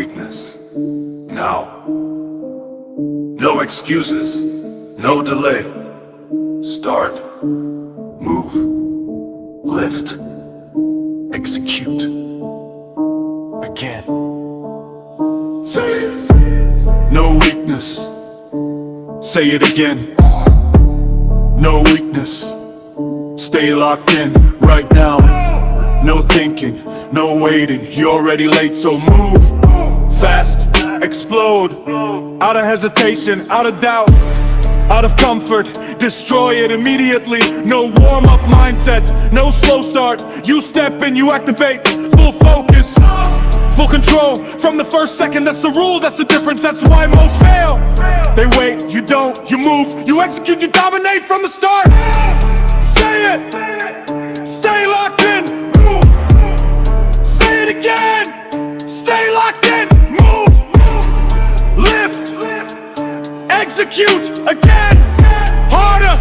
weakness. Now. No excuses, no delay. Start, move, lift, execute. Again. Say it. No weakness. Say it again. No weakness. Stay locked in right now. No thinking, no waiting. You're already late, so move fast, explode. Out of hesitation, out of doubt, out of comfort, destroy it immediately. No warm-up mindset, no slow start. You step in, you activate, full focus, full control from the first second. That's the rule, that's the difference, that's why most fail. They wait, you don't, you move, you execute, you dominate from the start. Say it, stay locked in. Say it again, stay locked in. Move, lift, execute again. Harder,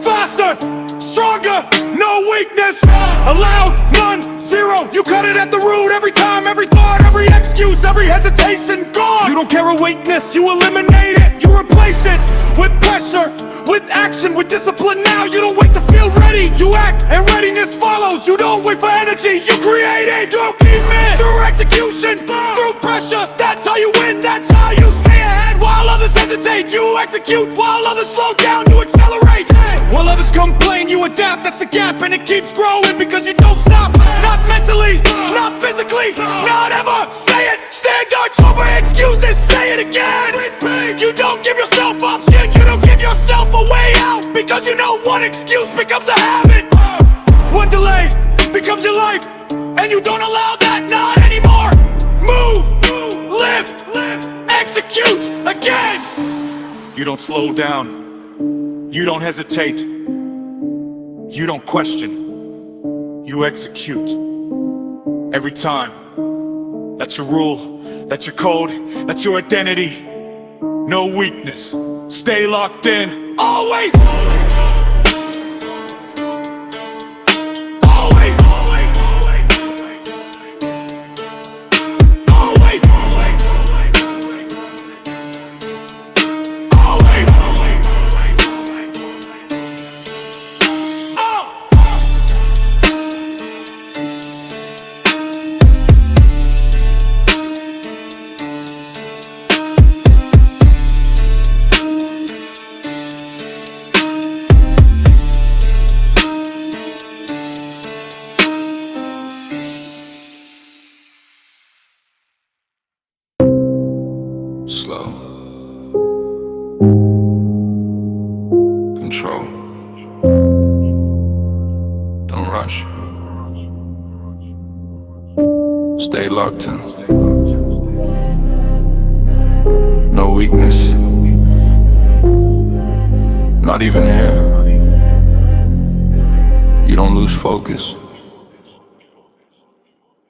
faster, stronger, no weakness allowed, none, zero. You cut it at the root every time, every thought, every excuse, every hesitation gone. You don't care a weakness, you eliminate it. You replace it with pressure, with action, with discipline. Now you don't wait to feel ready, you act and readiness follows. You don't wait for energy, you create it. You keep it through execution, through pressure. That's how you win, that's how you stay ahead. While others hesitate, you execute. While others slow down, you accelerate. While others complain, you adapt. That's the gap, and it keeps growing because you don't stop. Not mentally, not physically, not ever. Say it, standards over excuses. Say it again. You don't give yourself options, you don't give yourself a way out, because you know one excuse becomes a habit. One delay becomes your life, and you don't allow that, not anymore. Move, lift, execute again. You don't slow down, you don't hesitate, you don't question, you execute. Every time. That's your rule, that's your code, that's your identity. No weakness, stay locked in. Always! Slow. Control. Don't rush. Stay locked in. No weakness. Not even here. You don't lose focus.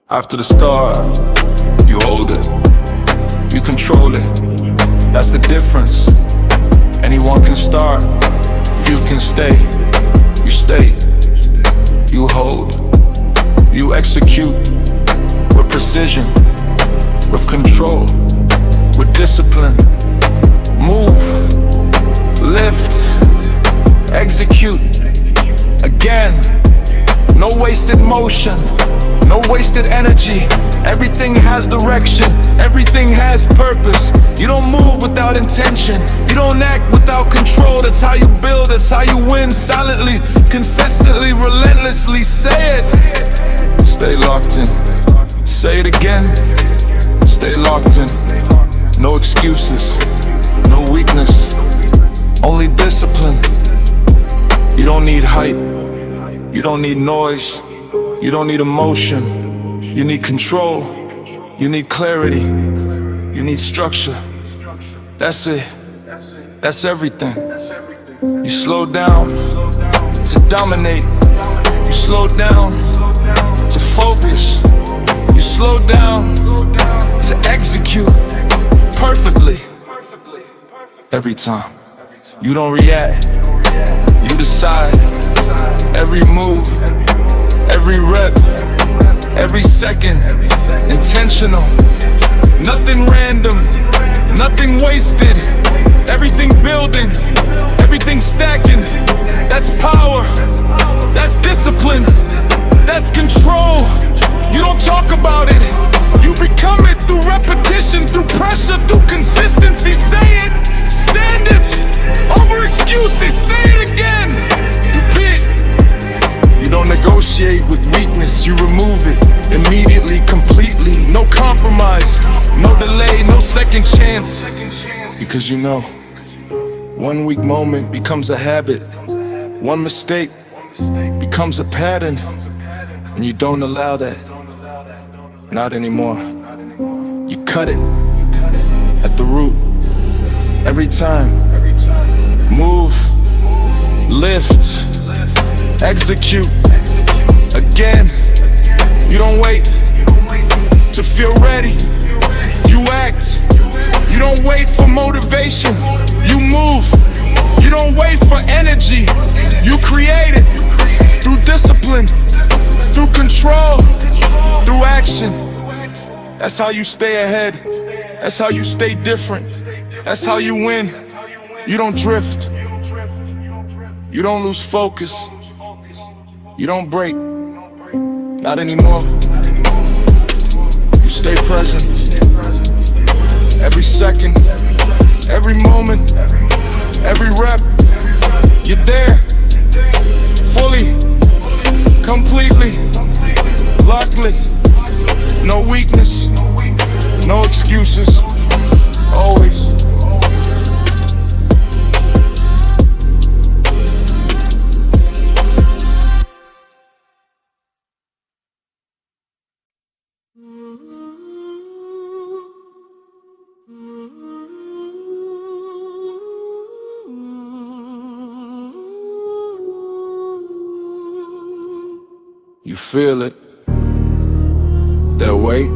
After the start, you hold it. You control it, that's the difference. Anyone can start, few can stay. You stay, you hold, you execute with precision, with control, with discipline. Move, lift, execute again. No wasted motion, no wasted energy. Everything has direction, everything has purpose. You don't move without intention, you don't act without control. That's how you build, that's how you win. Silently, consistently, relentlessly. Say it. Stay locked in. Say it again. Stay locked in. No excuses, no weakness, only discipline. You don't need hype, you don't need noise, you don't need emotion. You need control, you need clarity, you need structure. That's it, that's everything. You slow down to dominate, you slow down to focus, you slow down to execute perfectly. Every time, you don't react, you decide. Every move, every rep, every second, intentional. Nothing random, nothing wasted. Everything building, everything stacking. That's power, that's discipline, that's control. You don't talk about it, you become it through repetition, through pressure, through consistency. Say it, stand it, over excuses. Say it again, repeat. You don't negotiate with weakness, you remove it immediately, completely. No compromise, no delay, no second chance. Because you know, one weak moment becomes a habit. One mistake becomes a pattern. And you don't allow that. Not anymore. You cut it at the root. Every time. Move, lift, execute. Again. You don't wait to feel ready. You act. You don't wait for motivation. You move. You don't wait for energy. You create it through discipline, through control, through action. That's how you stay ahead. That's how you stay different. That's how you win. You don't drift. You don't lose focus. You don't break. Not anymore. You stay present. Every second, every moment, every rep. You're there. Fully, completely, locked. No weakness, no excuses. Always. You feel it, that weight,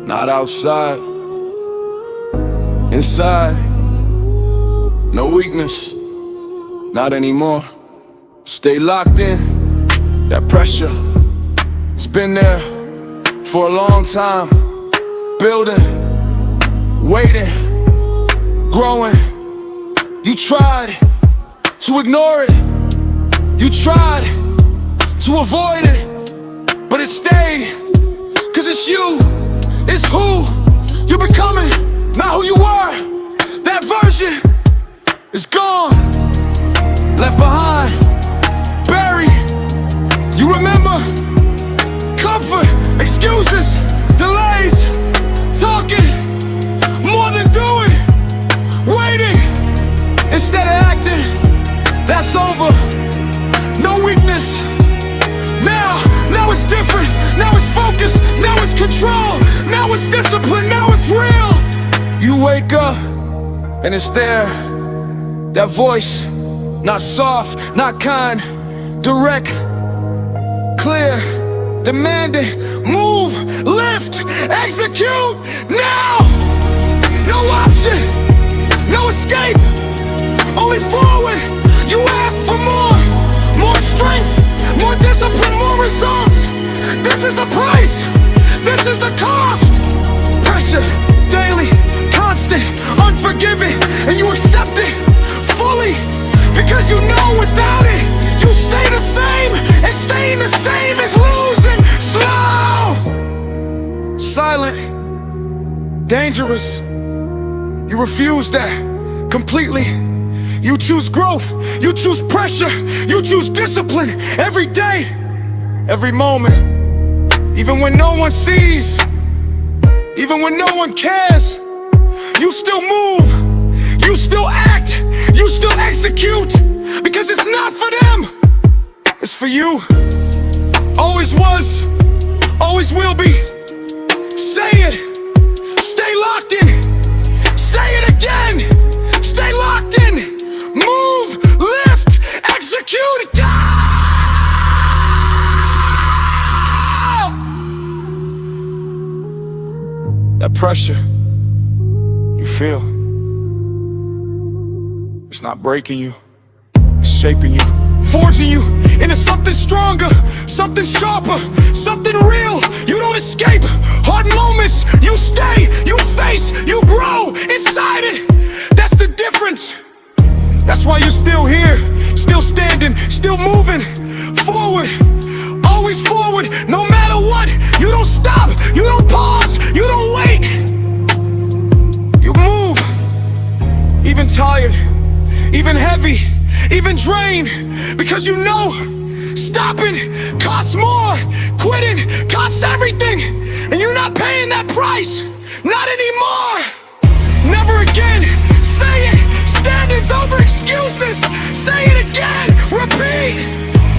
not outside, inside. No weakness, not anymore. Stay locked in, that pressure, it's been there for a long time. Building, waiting, growing. You tried to ignore it, you tried to avoid it, but it stayed. Cause it's you, it's who you're becoming, not who you were. That version is gone, left behind, buried. You remember comfort, excuses, delays, talking more than doing, waiting instead of acting. That's over. No weakness. Now it's different. Now it's focus. Now it's control. Now it's discipline. Now it's real. You wake up and it's there. That voice, not soft, not kind, direct, clear, demanding. Move, lift, execute now. No option, no escape, only forward. You asked for more strength, more discipline, more results. This is the price, this is the cost. Pressure, daily, constant, unforgiving. And you accept it fully, because you know without it, you stay the same. And staying the same is losing. Slow, silent, dangerous. You refuse that completely. You choose growth, you choose pressure, you choose discipline every day, every moment. Even when no one sees, even when no one cares, you still move, you still act, you still execute. Because it's not for them, it's for you. Always was, always will be. Say it, stay locked in. Say it again, stay locked in. Move, lift, execute. That pressure you feel, it's not breaking you, it's shaping you, forging you into something stronger, something sharper, something real. You don't escape hard moments. You stay, you face, you grow inside it. That's the difference. That's why you're still here, still standing, still moving forward. Always forward, no matter what. You don't stop, you don't pause, you don't wait. You move, even tired, even heavy, even drained, because you know stopping costs more, quitting costs everything, and you're not paying that price, not anymore. Never again. Say it, standing's over excuses. Say it again, repeat.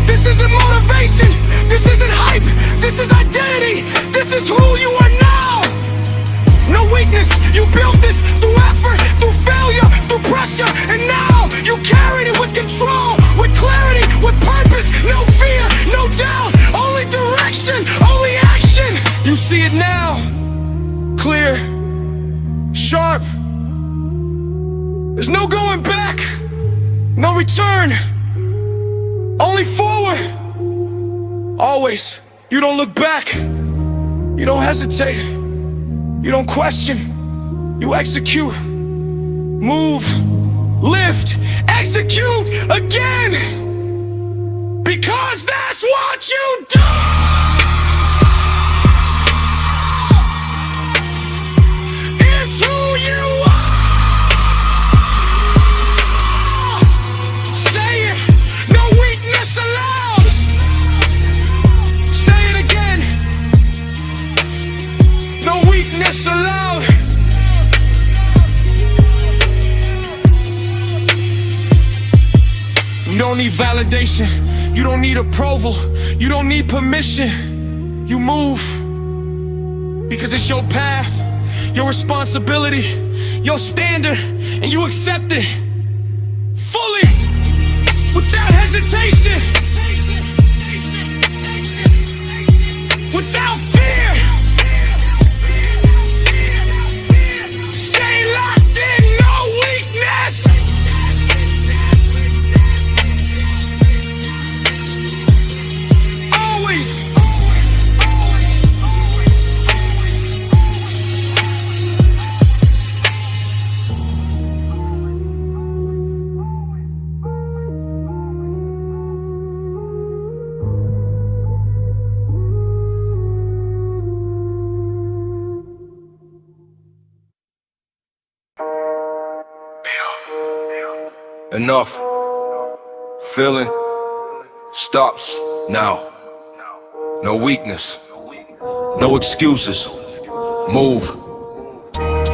This isn't motivation, this isn't hype, this is identity, this is who you are now. No weakness, you built this through effort, through failure, through pressure, and now you carried it with control, with clarity, with purpose. No fear, no doubt, only direction, only action. You see it now, clear, sharp. There's no going back, no return, only forward. Always, you don't look back, you don't hesitate, you don't question, you execute. Move, lift, execute again, because that's what you do. It's who you are. Say it, no weakness allowed. Say it again, no weakness allowed. You don't need validation, you don't need approval, you don't need permission. You move, because it's your path, your responsibility, your standard, and you accept it fully, without hesitation, without fear. Stay locked in, no weakness. Enough. Feeling stops now. No weakness, no excuses. Move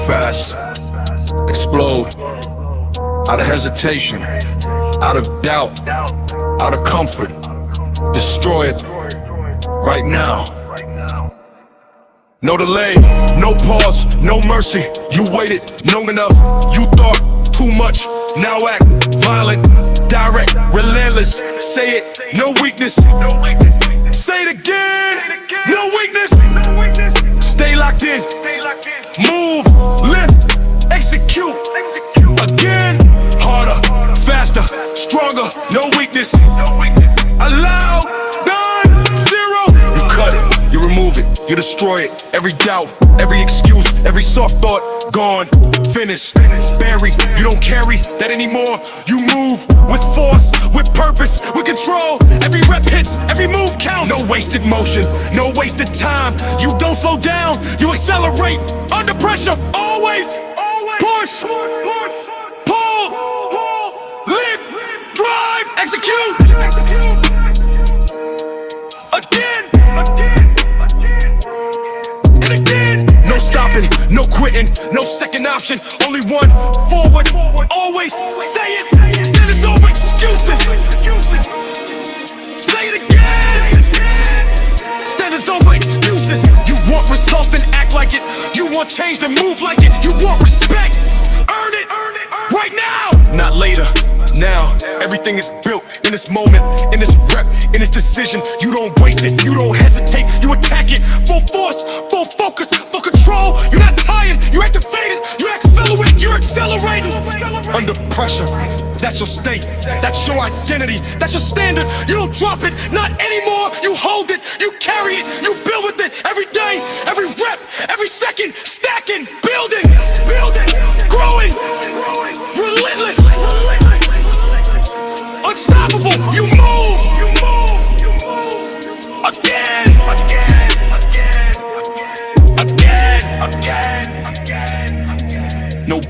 fast, explode. Out of hesitation, out of doubt, out of comfort. Destroy it right now. No delay, no pause, no mercy. You waited long enough, you thought too much. Now act violent, direct, relentless. Say it, no weakness. Say it again, no weakness. Stay locked in. Move, lift, execute. Again, harder, faster, stronger, no weakness. Allow, done, zero. You cut it, you remove it, you destroy it. Every doubt, every excuse, every soft thought, gone, finished, buried. You don't carry that anymore. You move with force, with purpose, with control. Every rep hits, every move counts. No wasted motion, no wasted time. You don't slow down, you accelerate. Under pressure, always push, pull, lift, drive, execute. Again. And again, no stopping, no quitting, no second option, only one forward, always say it, standards over excuses. Say it again, standards over excuses. You want results, then act like it. You want change, then move like it. You want respect, earn it right now, not later. Now, everything is built in this moment, in this rep, in this decision. You don't waste it, you don't hesitate, you attack it. Full force, full focus, full control. You're not tired, you're activated, you're accelerating, you're accelerating. Under pressure, that's your state, that's your identity, that's your standard. You don't drop it, not anymore. You hold it, you carry it, you build with it every day, every rep, every second.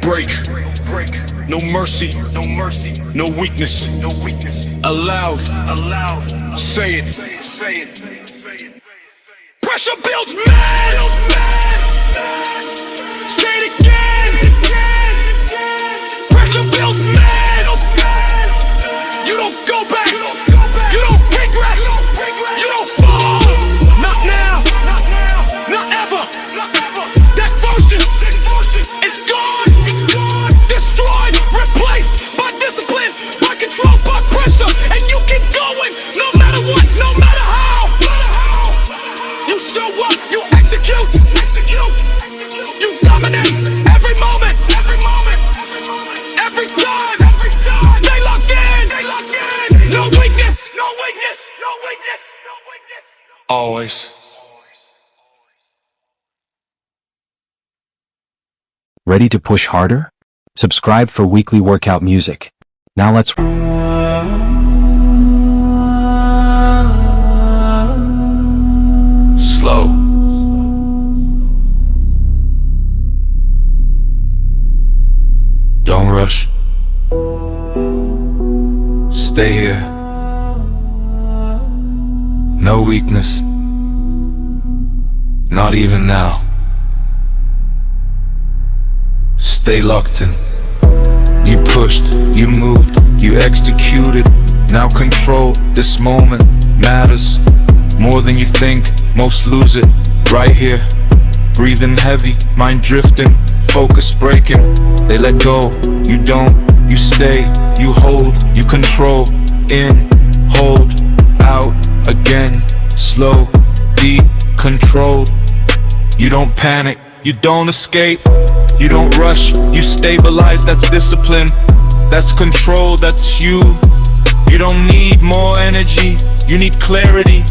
break, no mercy, no weakness, allowed, say it. Pressure builds man, say it again. Pressure builds man, you don't go back, you don't regret, you don't fall, not now, not ever. That version is gone, destroyed, replaced by discipline, by control, by pressure, and you keep going, no matter what, no matter how. You show up, you execute, you dominate every moment, every time. Stay locked in, no weakness, always. Ready to push harder? Subscribe for weekly workout music. Now let's... Slow. Don't rush. Stay here. No weakness. Not even now. Stay locked in. You pushed, you moved, you executed. Now control this moment matters more than you think. Most lose it right here. Breathing heavy, mind drifting, focus breaking. They let go, you don't, you stay, you hold, you control. In, hold, out, again. Slow, deep, controlled. You don't panic, you don't escape, you don't rush, you stabilize. That's discipline, that's control, that's you. You don't need more energy, you need clarity,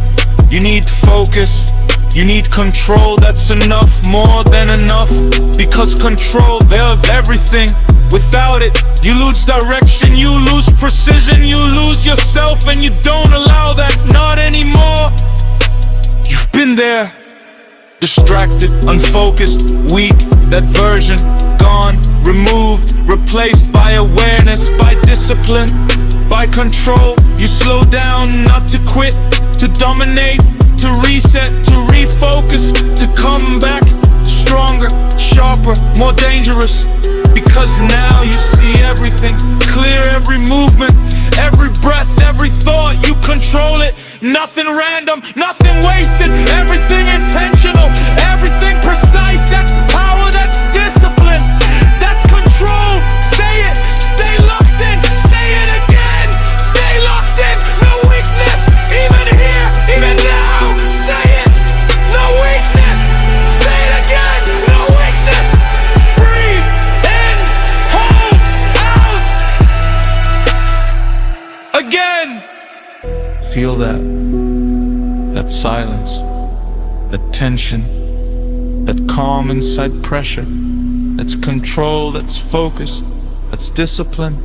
you need focus, you need control. That's enough, more than enough, because control, there's everything. Without it, you lose direction, you lose precision, you lose yourself, and you don't allow that, not anymore. You've been there. Distracted, unfocused, weak, that version, gone, removed, replaced by awareness, by discipline, by control. You slow down, not to quit, to dominate, to reset, to refocus, to come back stronger, sharper, more dangerous. Because now you see everything, clear every movement, every breath, every thought. You control it, nothing random, nothing wasted, everything intentional, everything precise. That's power, that's discipline, that's control. Say it, stay locked in, say it again. Stay locked in, no weakness, even here, even now. Say it, no weakness, say it again, no weakness. Breathe in, hold out, again. Feel that silence, that tension, that calm inside pressure. That's control, that's focus, that's discipline.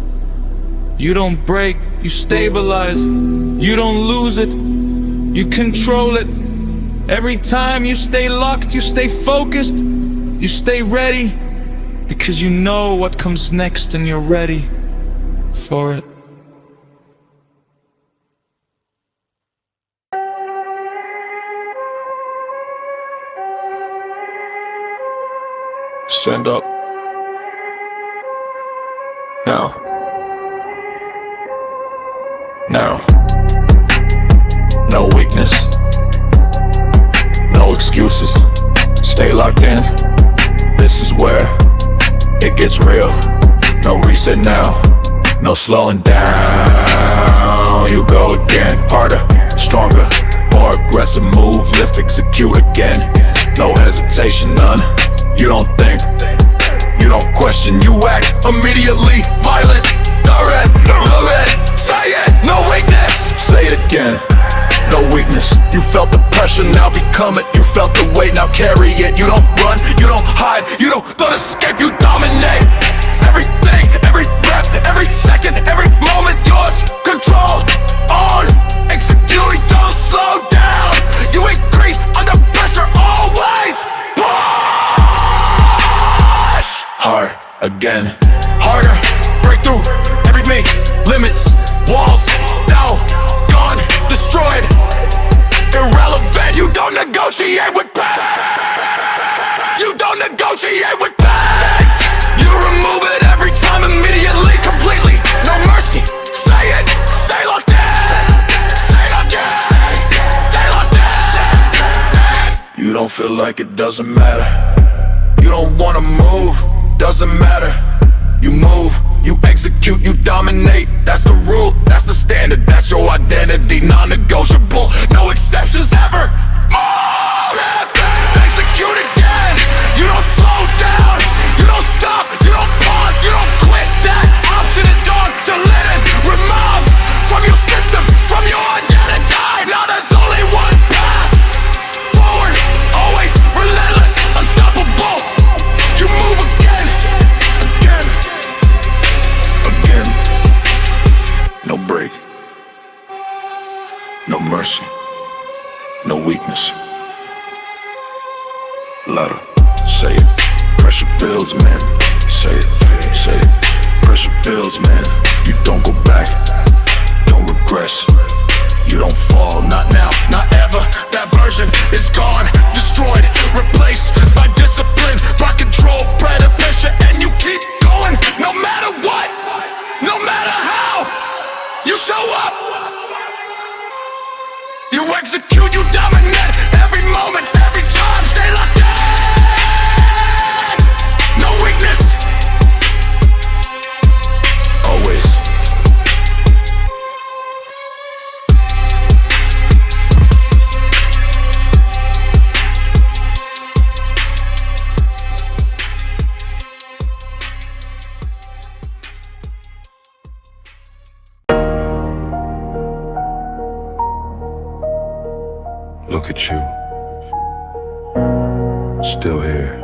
You don't break, you stabilize, you don't lose it, you control it. Every time you stay locked, you stay focused, you stay ready, because you know what comes next and you're ready for it. Stand up. Now. No weakness. No excuses. Stay locked in. This is where it gets real. No reset now. No slowing down. You go again. Harder, stronger, more aggressive. Move, lift, execute again. No hesitation, none. You don't think, you don't question, you act immediately violent. Direct, say it, no weakness. Say it again, no weakness. You felt the pressure, now become it. You felt the weight, now carry it. You don't run, you don't hide, you don't escape, you dominate. Everything, every breath, every second, every moment, yours. Controlled, on, execute, don't slow down. You increase under pressure always. Hard again. Harder, breakthrough, every me, limits, walls, now, gone, destroyed, irrelevant. You don't negotiate with pain. You don't negotiate with pain. You remove it every time, immediately, completely. No mercy, say it, stay locked in. Say it again, stay locked in. You don't feel like it doesn't matter. You don't wanna move, doesn't matter. You move, you execute, you dominate. That's the rule, that's the standard, that's your identity. Non-negotiable, no exceptions ever. Move, execute again. You don't slow down, you don't stop, you don't pause, you don't quit. That option is gone, deleted, removed from your system, from your identity. Now there's only one path forward, always relentless, unstoppable. You move again, again, again. No break, no mercy, no weakness. Louder, say it. Pressure builds, man. Say it, say it. Pressure builds, man. You don't go back, don't regress. You don't fall, not now, not ever. That version is gone, destroyed, replaced by discipline, by control, better pressure, and you keep going. No matter what, no matter how, you show up. You execute, you dominate every moment, every time. Stay locked in. No weakness. Always. Look at you, still here,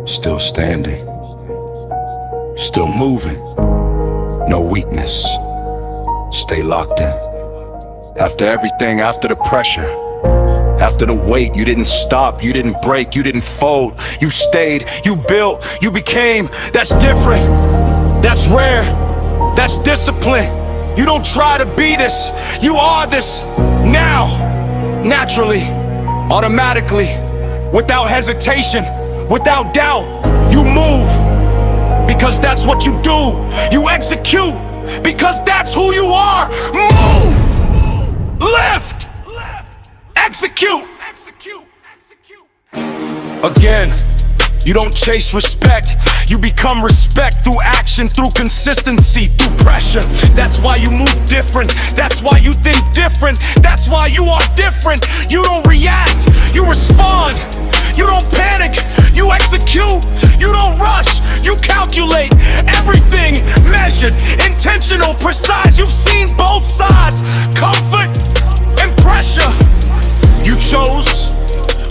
still standing, still moving, no weakness, stay locked in. After everything, after the pressure, after the weight, you didn't stop, you didn't break, you didn't fold, you stayed, you built, you became. That's different, that's rare, that's discipline. You don't try to be this, you are this now. Naturally, automatically, without hesitation, without doubt, you move because that's what you do. You execute because that's who you are. Move, lift, execute. Again, you don't chase respect, you become respect through action, through consistency, through pressure. That's why you move different, that's why you think different, that's why you are different. You don't react, you respond. You don't panic, you execute. You don't rush, you calculate. Everything measured, intentional, precise. You've seen both sides, comfort and pressure. You chose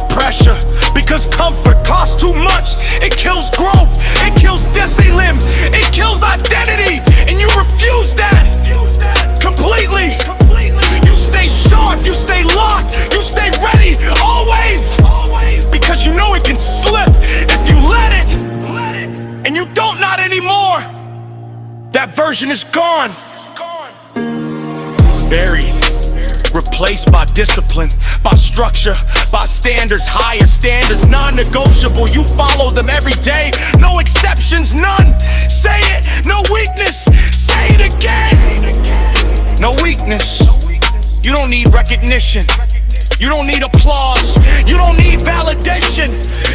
pressure because comfort costs too much. It kills growth, it kills discipline, it kills identity, and you refuse that completely. You stay sharp, you stay locked, you stay ready, always, because you know it can slip if you let it, and you don't, not anymore. That version is gone, buried, replaced by discipline, by structure, by standards, higher standards, non-negotiable. You follow them every day, no exceptions, none. Say it, no weakness. Say it again. No weakness. You don't need recognition. You don't need applause. You don't need validation.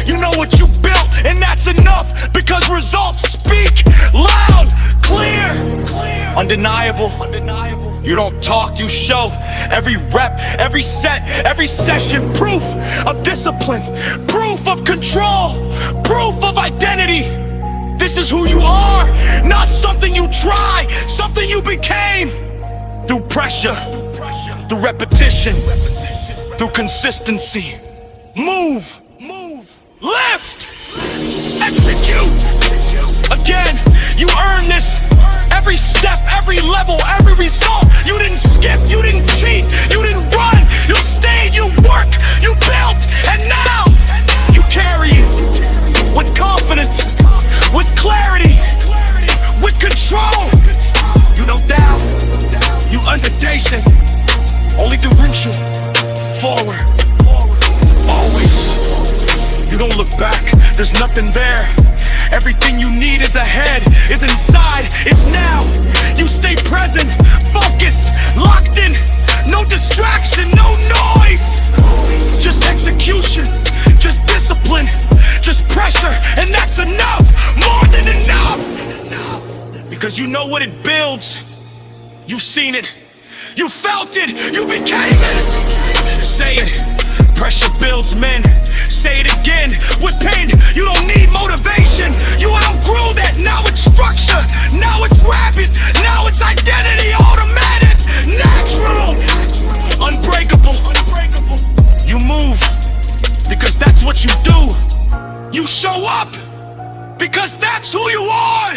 You know what you built, and that's enough, because results speak loud, clear, undeniable. You don't talk, you show. Every rep, every set, every session, proof of discipline, proof of control, proof of identity. This is who you are, not something you try, something you became. Through pressure, through repetition, through consistency. Move, lift, execute. Again, you earn this. Every step, every level, every result. You didn't skip, you didn't cheat, you didn't run. You stayed, you worked, you built, and now you carry it with confidence, with there's nothing there. Everything you need is ahead, is inside, it's now. You stay present, focused, locked in. No distraction, no noise. Just execution, just discipline, just pressure, and that's enough, more than enough. Because you know what it builds. You've seen it, you felt it, you became it. Say it, pressure builds men. Say it again, with pain, you don't need motivation. You outgrew that, now it's structure, now it's rapid, now it's identity, automatic, natural, unbreakable. You move, because that's what you do. You show up, because that's who you are.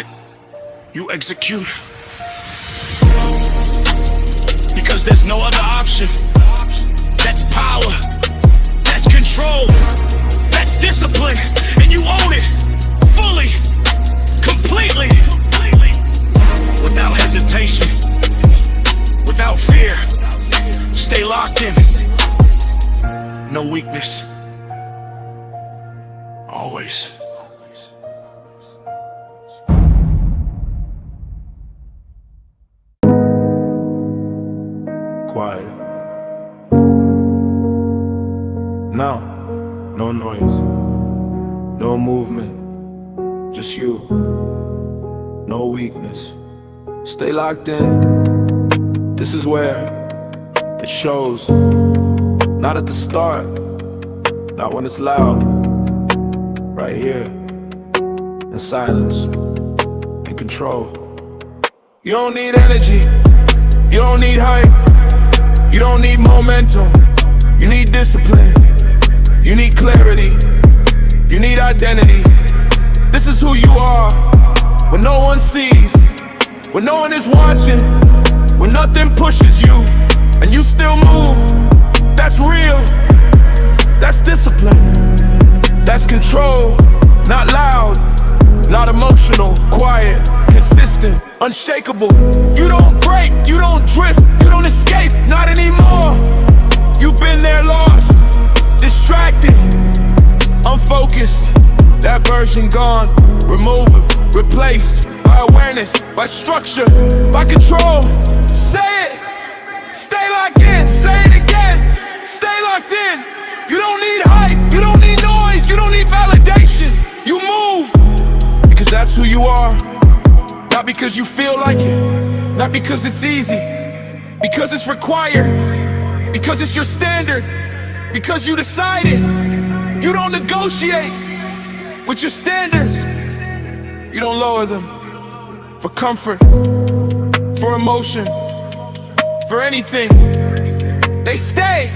You execute, because there's no other option. That's power, that's control, that's discipline, and you own it fully, completely, without hesitation, without fear. Stay locked in, no weakness, always. Quiet. Now, no noise, no movement, just you, no weakness. Stay locked in, this is where it shows. Not at the start, not when it's loud. Right here, in silence, in control. You don't need energy, you don't need hype, you don't need momentum. You need discipline, you need clarity, you need identity. This is who you are, when no one sees, when no one is watching, when nothing pushes you, and you still move. That's real, that's discipline, that's control. Not loud, not emotional, quiet, consistent, unshakable. You don't break, you don't drift, you don't escape, not anymore. You've been there, lost, distracted, unfocused. That version gone, removed, replaced by awareness, by structure, by control. Say it, stay locked in, say it again, stay locked in. You don't need hype, you don't need noise, you don't need validation. You move, because that's who you are. Not because you feel like it, not because it's easy, because it's required, because it's your standard, because you decided. You don't negotiate with your standards, you don't lower them. For comfort, for emotion, for anything, they stay,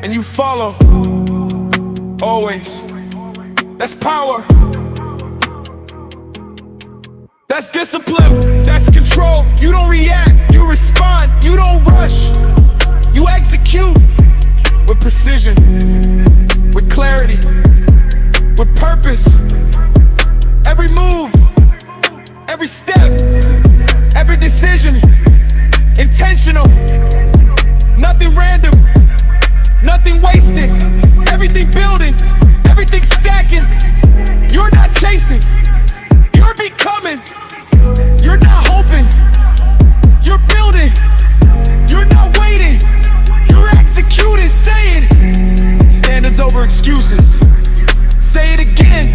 and you follow, always. That's power, that's discipline, that's control. You don't react, you respond, you don't rush. You execute with precision, with clarity, with purpose. Every move, every step, every decision, intentional. Nothing random, nothing wasted. Everything building, everything stacking. You're not chasing, you're becoming. You're not hoping, you're building. You're not waiting, you're executing. Say it, standards over excuses. Say it again,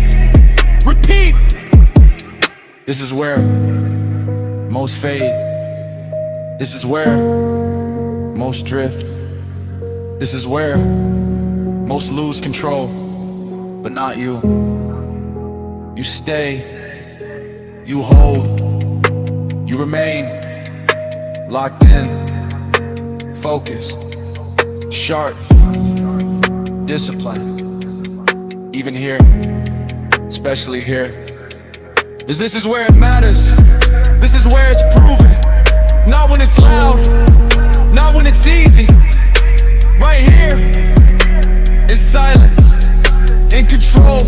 repeat. This is where most fade. This is where most drift. This is where most lose control, but not you. You stay, you hold, you remain locked in, focused, sharp, disciplined. Even here, especially here, 'cause this is where it matters. This is where it's proven. Not when it's loud, not when it's easy. Right here, in silence, in control.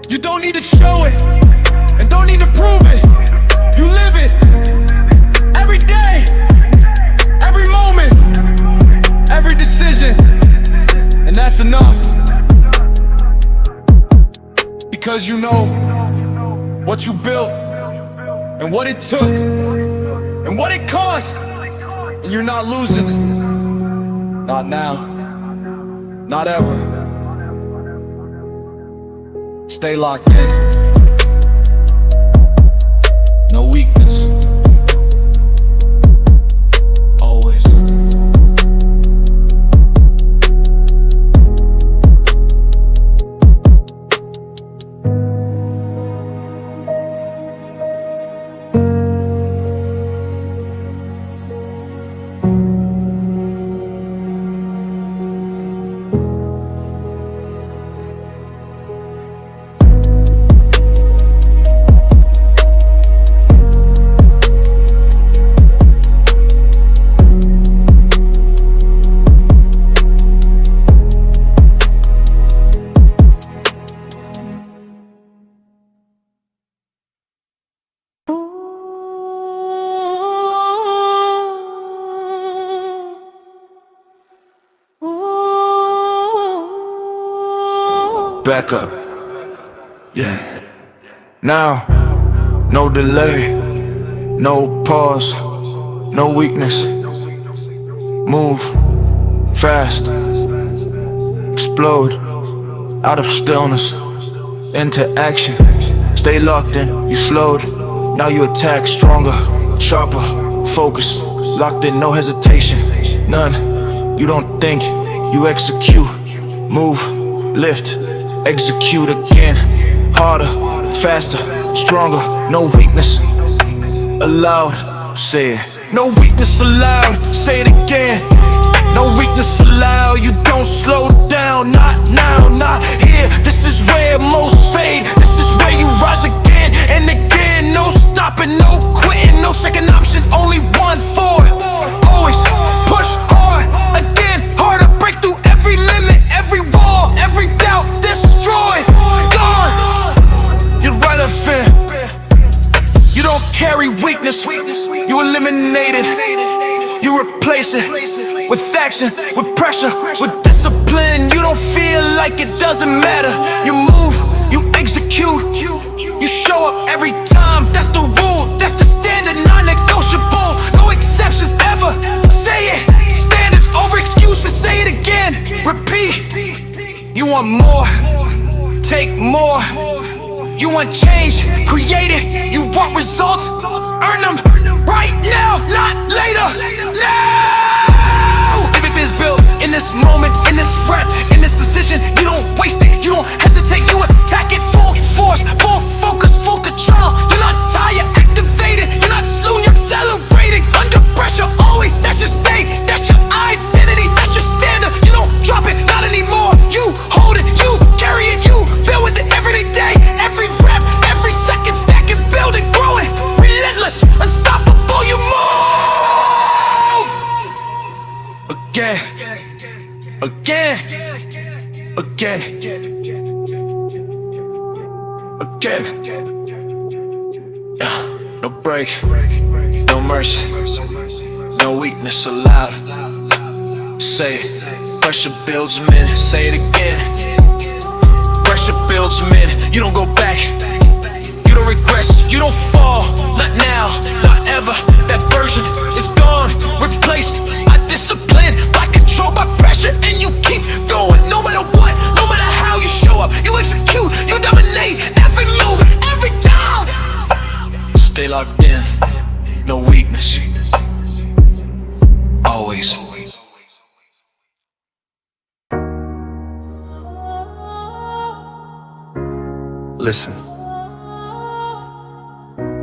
You don't need to show it, and don't need to prove it. You live it, every day, every moment, every decision. And that's enough, because you know what you built and what it took and what it cost, and you're not losing it. Not now, not ever. Stay locked in. No weakness. Always. Back up, yeah. Now, no delay, no pause, no weakness. Move fast, explode out of stillness into action. Stay locked in, you slowed. Now you attack stronger, sharper, focus, locked in, no hesitation, none. You don't think, you execute. Move, lift, execute again. Harder, faster, stronger, no weakness allowed. Say it. No weakness allowed. Say it again. No weakness allowed. You don't slow down. Not now, not here. This is where most fade. This is where you rise again and again. No stopping, no quitting, no second option. Only one forward. Always push hard. Again, harder. Break through every limit, every wall, every doubt. Destroyed, gone. You're relevant. You don't carry weakness. You eliminate it. You replace it with action, with pressure, with discipline. You don't feel like it doesn't matter. You move, you execute, you show up every time. That's the rule, that's the standard, non-negotiable. No exceptions ever. Say it. Standards over excuses. Say it again. Repeat. You want more, take more. You want change, create it. You want results, earn them right now, not later. Now! Everything's built in this moment, in this rep, in this decision. You don't waste it, you don't hesitate. You attack it full force, full focus, full control. You're not tired, activated. You're not slow, you're accelerating. Under pressure, always. That's your state, that's your identity, that's your standard. You don't drop it, not anymore. You hold it, you carry it, you build with it every day. Every rep, every second, stacking, building, growing, relentless, unstoppable. You move again, again, again, again. No break, no mercy, no weakness allowed. Say it. Pressure builds a minute. Say it again. Pressure builds a minute. You don't go back. You don't regress. You don't fall. Not now, not ever. That version is gone, replaced by discipline, by control, by pressure, and you keep going. No matter what, no matter how you show up, you execute, you dominate every moment, every time. Stay locked in. No weakness. Always. Listen,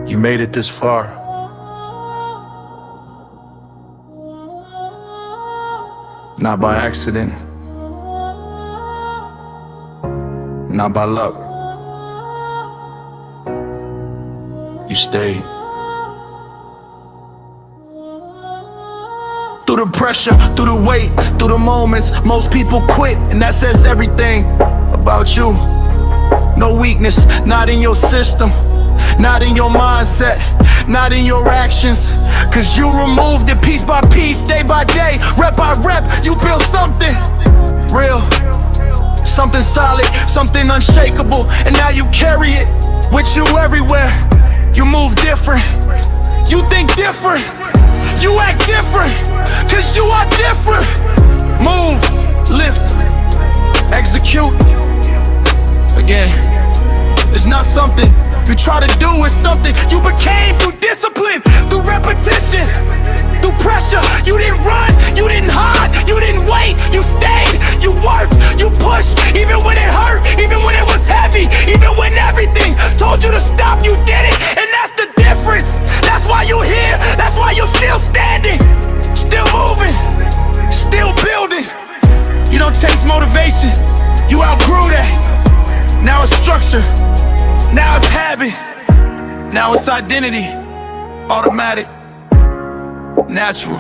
you made it this far. Not by accident, not by luck. You stayed. Through the pressure, through the weight, through the moments, most people quit, and that says everything about you. No weakness, not in your system, not in your mindset, not in your actions. Cause you removed it piece by piece, day by day, rep by rep. You build something real, Something solid, something unshakable, and now you carry it with you everywhere. You move different, you think different, you act different, cause you are different. Move, lift, execute. Again, it's not something you try to do, it's something you became through discipline, through repetition, through pressure. You didn't run, you didn't hide, you didn't wait, you stayed, you worked, you pushed, even when it hurt, even when it was heavy, even when everything told you to stop, you did it. And that's the difference. That's why you're here, that's why you're still standing, still moving, still building. You don't chase motivation, you outgrew that. Now it's structure, now it's habit, now it's identity. Automatic, natural,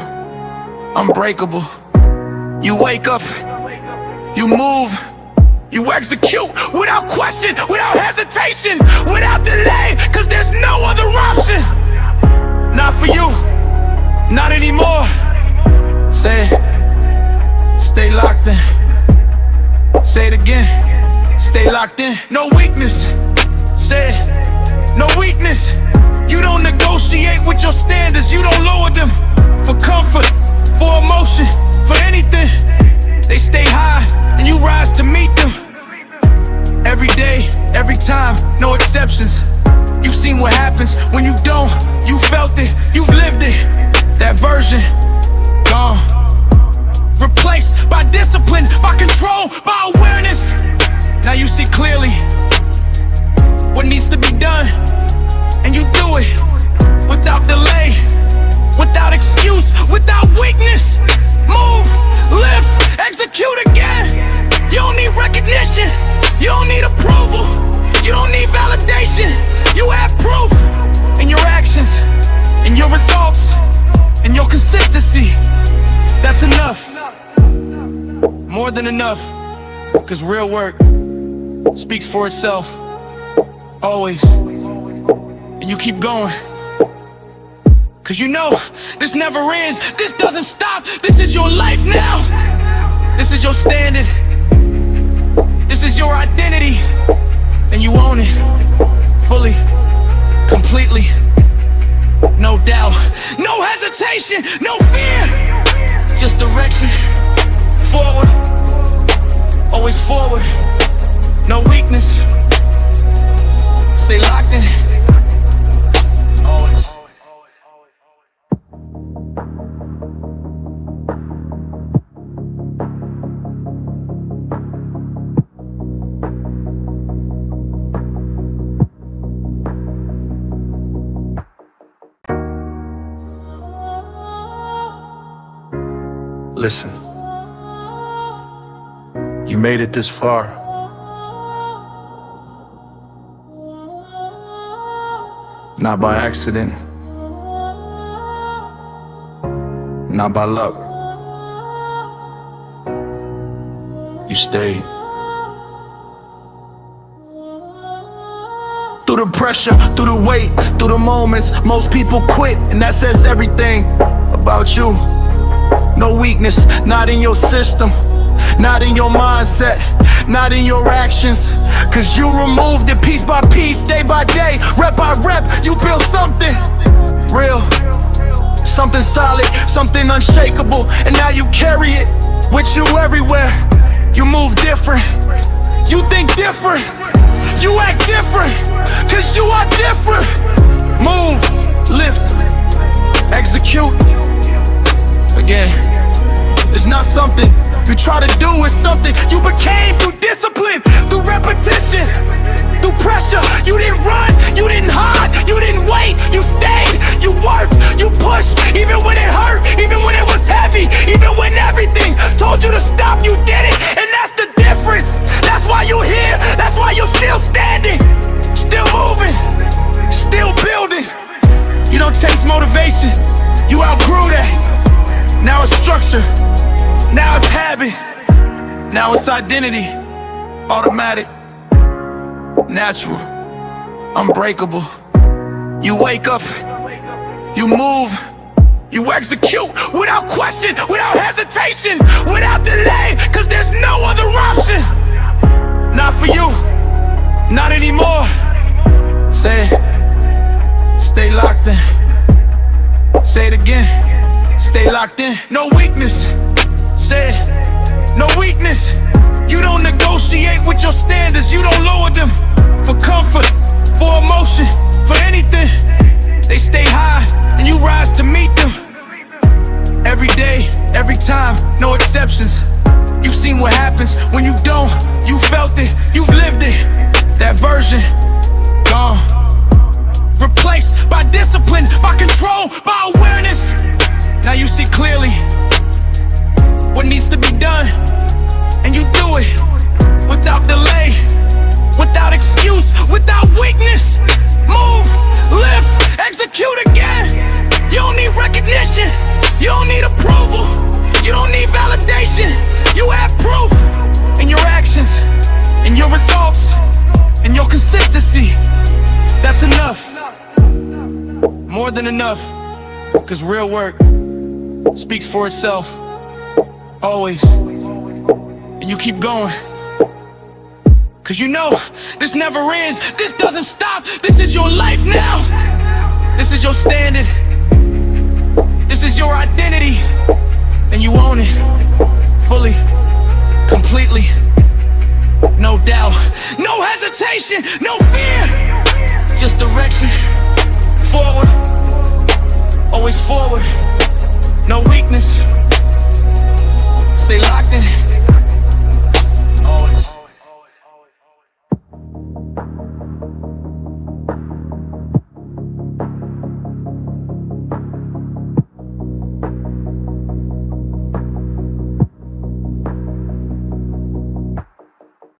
unbreakable. You wake up, you move, you execute without question, without hesitation, without delay, cause there's no other option. Not for you, not anymore. Say it, stay locked in. Say it again, stay locked in. No weakness, say it, no weakness. You don't negotiate with your standards, you don't lower them. For comfort, for emotion, for anything. They stay high and you rise to meet them. Every day, every time, no exceptions. You've seen what happens when you don't. You felt it, you've lived it. That version, gone. Replaced by discipline, by control, by awareness. Now you see clearly what needs to be done, and you do it without delay, without excuse, without weakness. Move, lift, execute again. You don't need recognition, you don't need approval, you don't need validation. You have proof in your actions, in your results, in your consistency. That's enough, more than enough, cause real work speaks for itself, always. And you keep going, cause you know this never ends, this doesn't stop. This is your life now, this is your standard, this is your identity, and you own it fully, completely. No doubt, no hesitation, no fear, just direction, forward, always forward, no weakness. Stay locked in. Always. Listen, you made it this far. Not by accident, not by luck. You stayed. Through the pressure, through the weight, through the moments, most people quit, and that says everything about you. No weakness, not in your system, not in your mindset, not in your actions. Cause you removed it piece by piece, day by day, rep by rep. You built something real, something solid, something unshakable, and now you carry it with you everywhere. You move different, you think different, you act different, cause you are different. Move, lift, execute. Again, it's not something you try to do, it's something you became through discipline, through repetition, through pressure. You didn't run, you didn't hide, you didn't wait, you stayed, you worked, you pushed, even when it hurt, even when it was heavy, even when everything told you to stop, you did it. And that's the difference. That's why you're here, that's why you're still standing, still moving, still building. You don't chase motivation, you outgrew that. Now it's structure, now it's habit, now it's identity. Automatic, natural, unbreakable. You wake up, you move, you execute without question, without hesitation, without delay, cause there's no other option. stay locked in. No weakness, said, no weakness. You don't negotiate with your standards, you don't lower them. For comfort, for emotion, for anything. They stay high and you rise to meet them. Every day, every time, no exceptions. You've seen what happens when you don't. You felt it, you've lived it. That version, gone. Replaced by discipline, by control, by awareness. Now you see clearly what needs to be done, and you do it without delay, without excuse, without weakness. Move, lift, execute again. You don't need recognition, you don't need approval, you don't need validation. You have proof in your actions, in your results, in your consistency. That's enough, more than enough. Cause real work speaks for itself, always. And you keep going, cause you know this never ends, this doesn't stop. This is your life now, this is your standard, this is your identity. And you own it, fully, completely. No doubt, no hesitation, no fear. Just direction, forward,